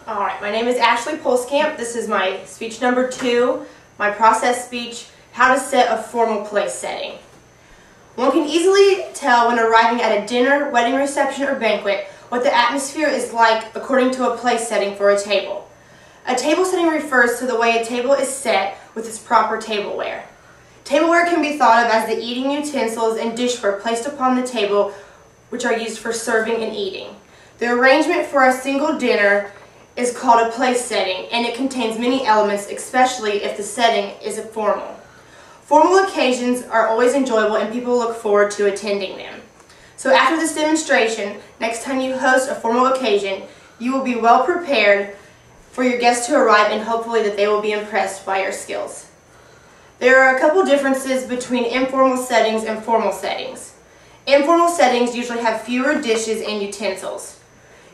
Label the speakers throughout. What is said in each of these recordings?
Speaker 1: Alright, my name is Ashley Pulskamp. This is my speech number 2, my process speech, how to set a formal place setting. One can easily tell when arriving at a dinner, wedding reception, or banquet what the atmosphere is like according to a place setting for a table. A table setting refers to the way a table is set with its proper tableware. Tableware can be thought of as the eating utensils and dishware placed upon the table which are used for serving and eating. The arrangement for a single dinner is called a place setting, and it contains many elements, especially if the setting is formal. Formal occasions are always enjoyable and people look forward to attending them. So after this demonstration, next time you host a formal occasion, you will be well prepared for your guests to arrive and hopefully that they will be impressed by your skills. There are a couple differences between informal settings and formal settings. Informal settings usually have fewer dishes and utensils.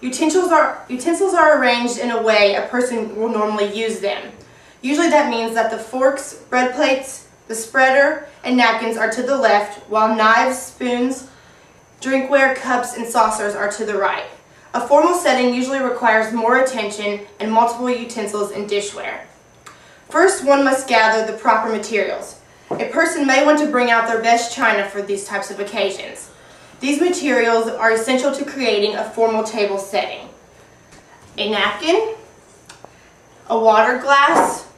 Speaker 1: Utensils are arranged in a way a person will normally use them. Usually that means that the forks, bread plates, the spreader, and napkins are to the left, while knives, spoons, drinkware, cups, and saucers are to the right. A formal setting usually requires more attention and multiple utensils and dishware. First, one must gather the proper materials. A person may want to bring out their best china for these types of occasions. These materials are essential to creating a formal table setting. A napkin, a water glass,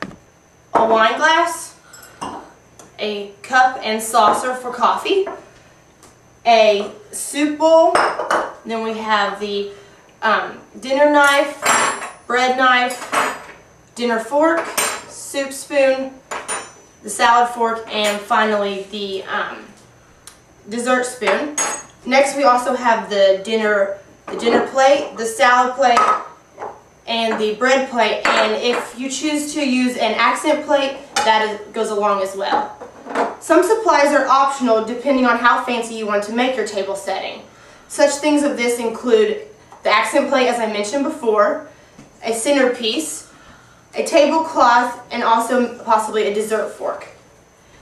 Speaker 1: a wine glass, a cup and saucer for coffee, a soup bowl, then we have the dinner knife, bread knife, dinner fork, soup spoon, the salad fork, and finally the dessert spoon. Next, we also have the dinner plate, the salad plate, and the bread plate. And if you choose to use an accent plate, that goes along as well. Some supplies are optional depending on how fancy you want to make your table setting. Such things of this include the accent plate, as I mentioned before, a centerpiece, a tablecloth, and also possibly a dessert fork.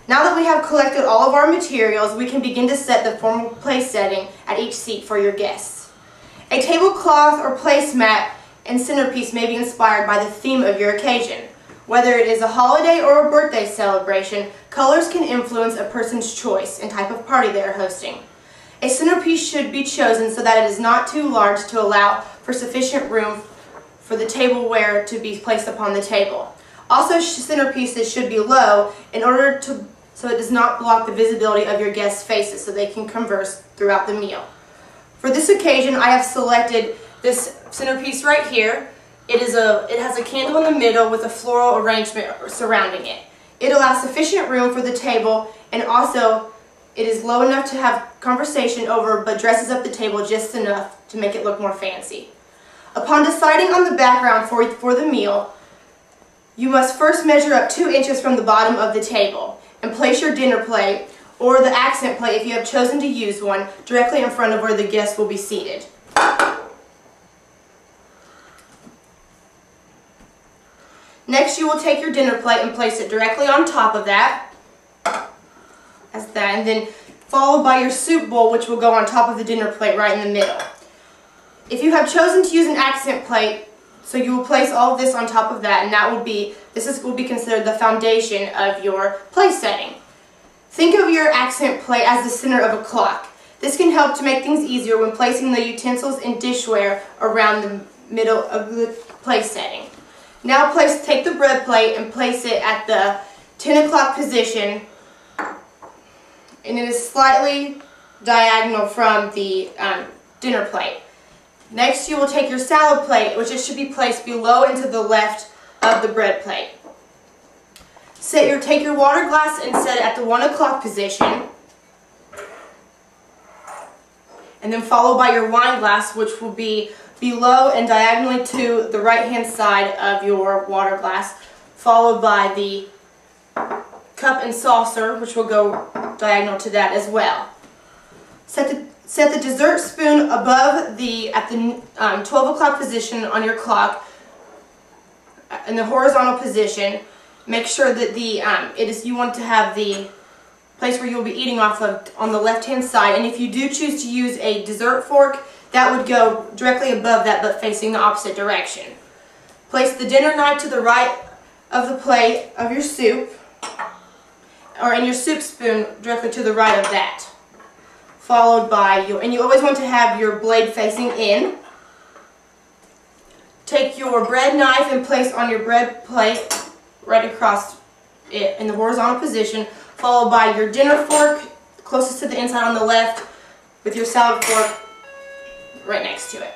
Speaker 1: Now that we have collected all of our materials, we can begin to set the formal place setting at each seat for your guests. A tablecloth or placemat and centerpiece may be inspired by the theme of your occasion. Whether it is a holiday or a birthday celebration, colors can influence a person's choice and type of party they are hosting. A centerpiece should be chosen so that it is not too large to allow for sufficient room for the tableware to be placed upon the table. Also, centerpieces should be low so it does not block the visibility of your guests' faces so they can converse throughout the meal. For this occasion, I have selected this centerpiece right here. It has a candle in the middle with a floral arrangement surrounding it. It allows sufficient room for the table, and also it is low enough to have conversation over but dresses up the table just enough to make it look more fancy. Upon deciding on the background for the meal, you must first measure up 2 inches from the bottom of the table and place your dinner plate, or the accent plate if you have chosen to use one, directly in front of where the guests will be seated. Next, you will take your dinner plate and place it directly on top of that, and then followed by your soup bowl, which will go on top of the dinner plate right in the middle. If you have chosen to use an accent plate, so you will place all of this on top of that, and this will be considered the foundation of your place setting. Think of your accent plate as the center of a clock. This can help to make things easier when placing the utensils and dishware around the middle of the place setting. Now take the bread plate and place it at the 10 o'clock position, and it is slightly diagonal from the dinner plate. Next, you will take your salad plate, which it should be placed below and to the left of the bread plate. Take your water glass and set it at the 1 o'clock position, and then followed by your wine glass, which will be below and diagonally to the right-hand side of your water glass, followed by the cup and saucer, which will go diagonal to that as well. Set the dessert spoon above at the 12 o'clock position on your clock in the horizontal position. Make sure that you want to have the place where you'll be eating off of on the left-hand side, and if you do choose to use a dessert fork, that would go directly above that but facing the opposite direction. Place the dinner knife to the right of the plate of your soup, or in your soup spoon directly to the right of that. Followed by and you always want to have your blade facing in. Take your bread knife and place on your bread plate right across it in the horizontal position, followed by your dinner fork closest to the inside on the left with your salad fork right next to it.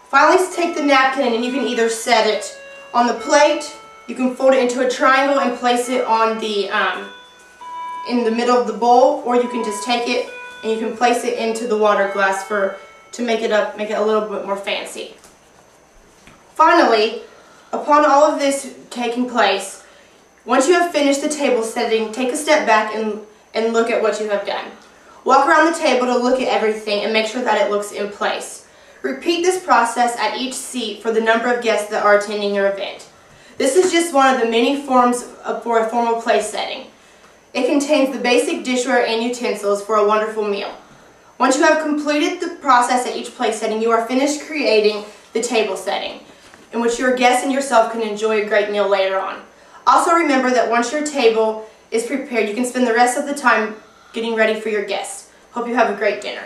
Speaker 1: Finally, take the napkin and you can either set it on the plate, you can fold it into a triangle and place it on the in the middle of the bowl, or you can just take it and you can place it into the water glass to make it a little bit more fancy. Finally, upon all of this taking place, once you have finished the table setting, take a step back and look at what you have done. Walk around the table to look at everything and make sure that it looks in place. Repeat this process at each seat for the number of guests that are attending your event. This is just one of the many forms for a formal place setting. It contains the basic dishware and utensils for a wonderful meal. Once you have completed the process at each place setting, you are finished creating the table setting, in which your guests and yourself can enjoy a great meal later on. Also remember that once your table is prepared, you can spend the rest of the time getting ready for your guests. Hope you have a great dinner.